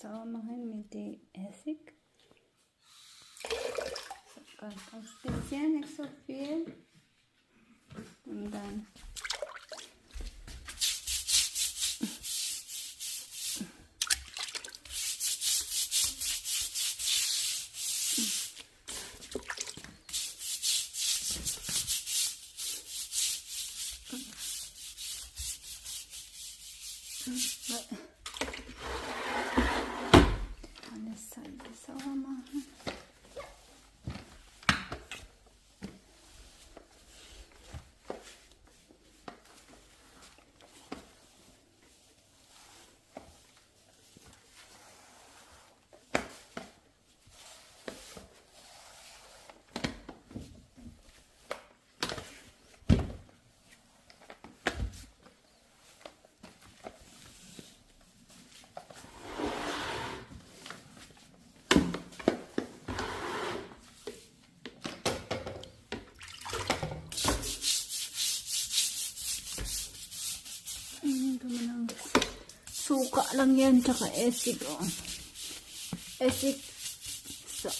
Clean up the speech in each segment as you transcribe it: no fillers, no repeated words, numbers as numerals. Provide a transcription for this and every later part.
sauer machen mit dem Essig. So, ganz bisschen, nicht so viel. Und dann alles Salbe sauer machen. Suka lang yan, tsaka esig, oh. Esig. So.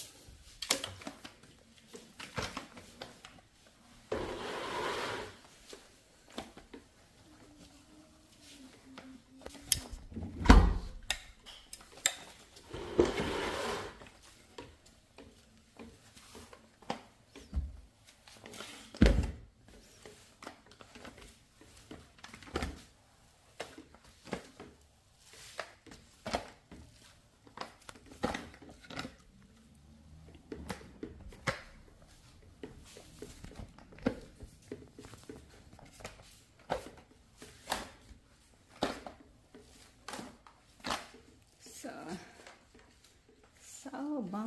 Sauber.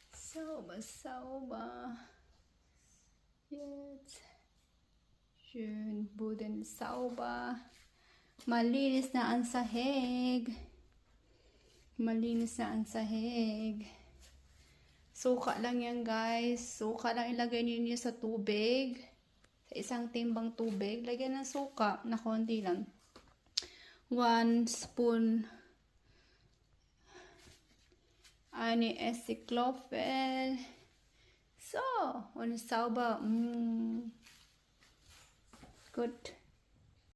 Sauber, sauber. Jetzt schön Boden sauber. Malinis na ang sahig. Malinis na ang sahig. Suka lang yan, guys. Suka lang ilagay niyo sa tubig. Sa isang timbang tubig. Lagyan ng suka na konti lang. 1 spoon eine Essiglöffel. So, und sauber. Gut.